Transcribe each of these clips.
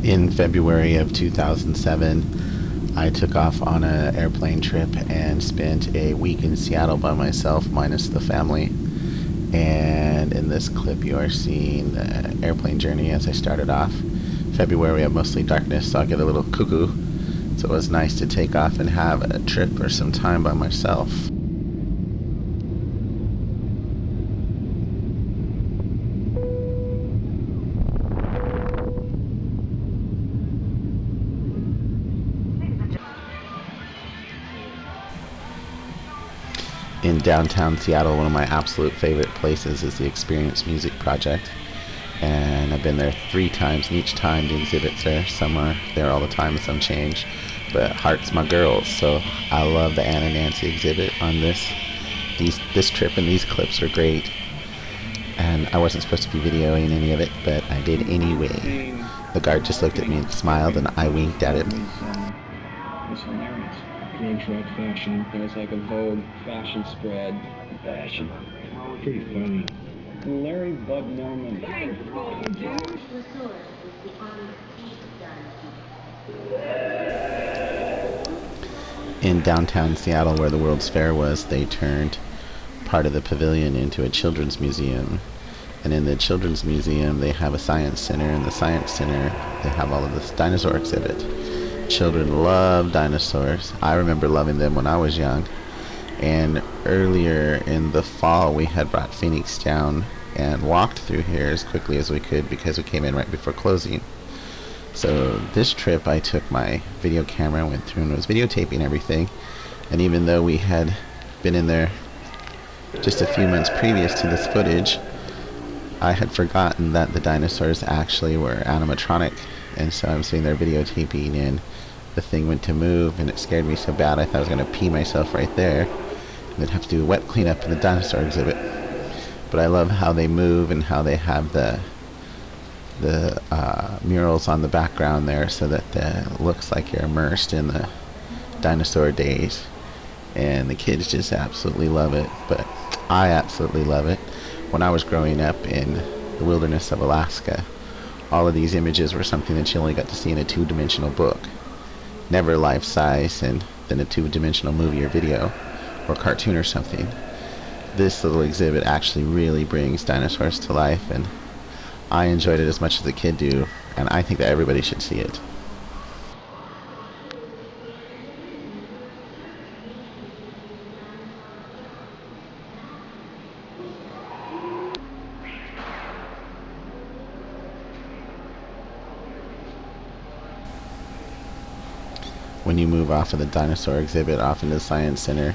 In February of 2007, I took off on an airplane trip and spent a week in Seattle by myself, minus the family. And in this clip, you are seeing the airplane journey as I started off. February, we have mostly darkness, so I get a little cuckoo. So it was nice to take off and have a trip or some time by myself. In downtown Seattle, one of my absolute favorite places is the Experience Music Project. And I've been there 3 times, and each time the exhibits are, some are there all the time, some change. But Heart's my girls, so I love the Anna Nancy exhibit on this. This trip and these clips are great. And I wasn't supposed to be videoing any of it, but I did anyway. The guard just looked at me and smiled, and I winked at him. It's hilarious. Drug fashion. There's like a Vogue fashion spread. Fashion. Pretty funny. Larry Bud Norman. In downtown Seattle, where the World's Fair was, they turned part of the pavilion into a children's museum. And in the children's museum, they have a science center. In the science center, they have all of this dinosaur exhibit. Children love dinosaurs. I remember loving them when I was young. And earlier in the fall, we had brought Phoenix down and walked through here as quickly as we could because we came in right before closing. So this trip, I took my video camera, went through and was videotaping everything. And even though we had been in there just a few months previous to this footage, I had forgotten that the dinosaurs actually were animatronic. And so I'm sitting there videotaping, and the thing went to move, and it scared me so bad I thought I was going to pee myself right there. And then have to do a wet cleanup in the dinosaur exhibit. But I love how they move and how they have the murals on the background there so that it looks like you're immersed in the dinosaur days. And the kids just absolutely love it, but I absolutely love it. When I was growing up in the wilderness of Alaska, all of these images were something that you only got to see in a 2-dimensional book. Never life-size, and then a 2-dimensional movie or video or cartoon or something. This little exhibit actually really brings dinosaurs to life, and I enjoyed it as much as a kid do, and I think that everybody should see it. When you move off of the dinosaur exhibit off into the science center,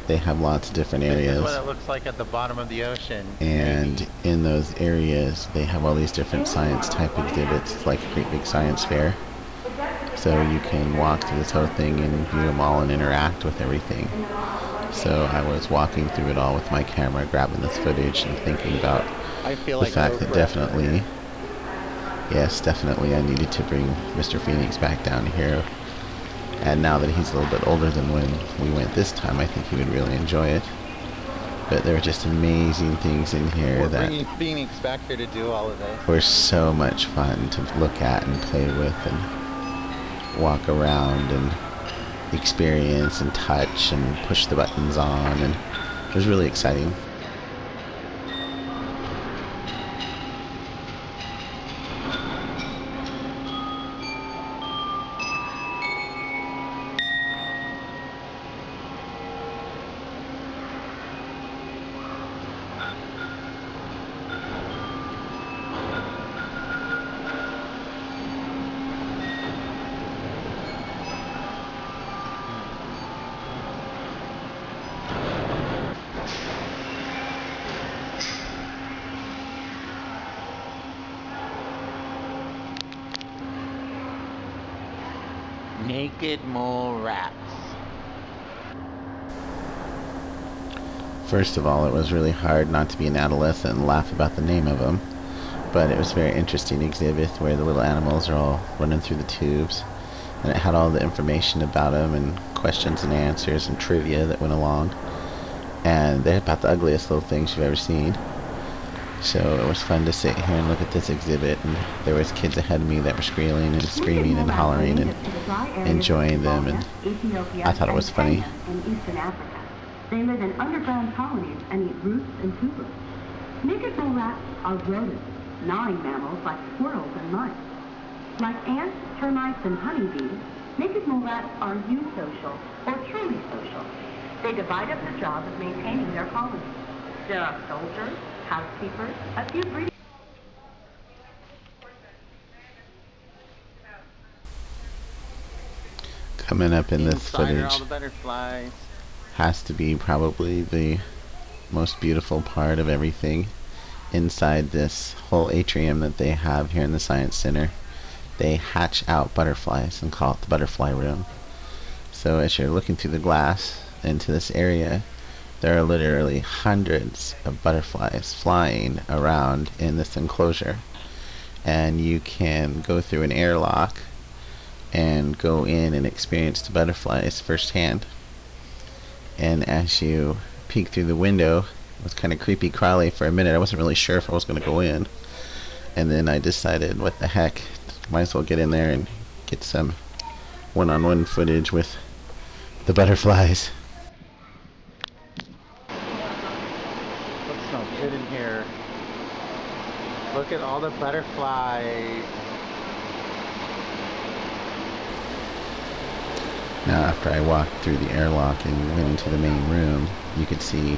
they have lots of different areas. This is what it looks like at the bottom of the ocean. And in those areas, they have all these different science type exhibits. It's like a great big science fair. So you can walk through this whole thing and view them all and interact with everything. So I was walking through it all with my camera, grabbing this footage and thinking about the fact that definitely I needed to bring Mr. Phoenix back down here. And now that he's a little bit older than when we went this time, I think he would really enjoy it. But there were just amazing things in here We're that bringing Phoenix back here to do all of this. were so much fun to look at and play with and walk around and experience and touch and push the buttons on, and it was really exciting. Naked mole rats. First of all, it was really hard not to be an adolescent and laugh about the name of them. But it was a very interesting exhibit where the little animals are all running through the tubes. And it had all the information about them and questions and answers and trivia that went along. And they're about the ugliest little things you've ever seen. So it was fun to sit here and look at this exhibit, and there was kids ahead of me that were squealing and screaming and hollering and enjoying them, and I thought it was funny. They live in underground colonies and eat roots and tubers. Naked mole rats are rodents, gnawing mammals like squirrels and mice. Like ants, termites, and honeybees, naked mole rats are eusocial or truly social. They divide up the job of maintaining their colony. There are soldiers, housekeepers, a few breeding. Coming up in this Inside are all footage the butterflies. has to be probably the most beautiful part of everything. Inside this whole atrium that they have here in the Science Center, they hatch out butterflies and call it the butterfly room. So as you're looking through the glass into this area, there are literally hundreds of butterflies flying around in this enclosure, and you can go through an airlock and go in and experience the butterflies firsthand. And as you peek through the window, it was kind of creepy crawly for a minute. I wasn't really sure if I was going to go in, and then I decided, what the heck, might as well get in there and get some one-on-one footage with the butterflies. Looks so good in here. Look at all the butterflies. Now after I walked through the airlock and went into the main room, you could see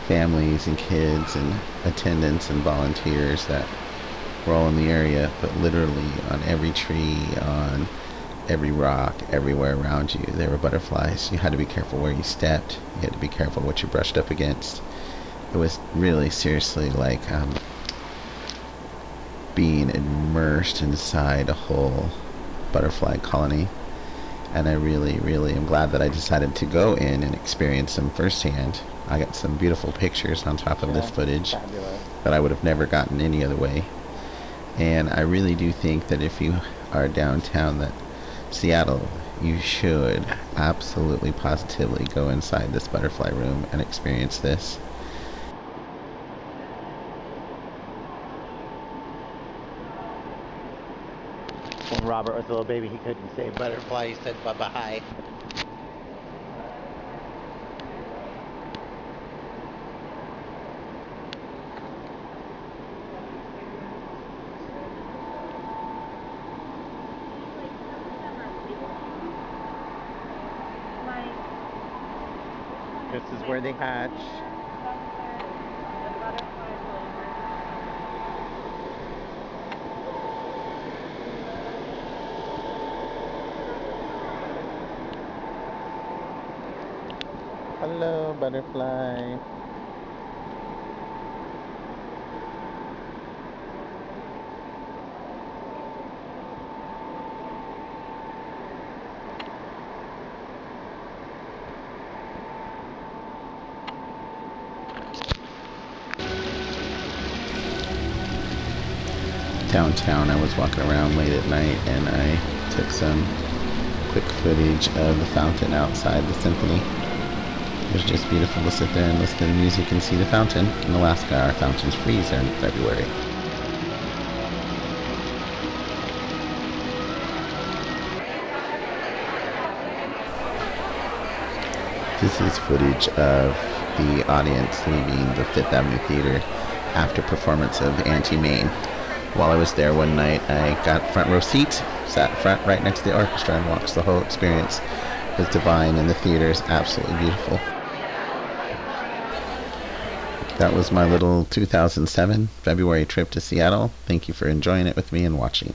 families and kids and attendants and volunteers that were all in the area, but literally on every tree, on every rock, everywhere around you, there were butterflies. You had to be careful where you stepped. You had to be careful what you brushed up against. It was really seriously like being immersed inside a whole butterfly colony. And I really, really am glad that I decided to go in and experience them firsthand. I got some beautiful pictures on top of this footage that I would have never gotten any other way. And I really do think that if you are downtown Seattle, you should absolutely positively go inside this butterfly room and experience this. When Robert was a little baby, he couldn't say butterfly, he said bye-bye. This is where they hatch. Hello, butterfly. Downtown, I was walking around late at night and I took some quick footage of the fountain outside the symphony. It was just beautiful to sit there and listen to the music and see the fountain. In Alaska, our fountains freeze in February. This is footage of the audience leaving the Fifth Avenue Theater after performance of Anti-Main. While I was there one night, I got front row seat, sat front right next to the orchestra and watched the whole experience. It was divine and the theater is absolutely beautiful. That was my little 2007 February trip to Seattle. Thank you for enjoying it with me and watching.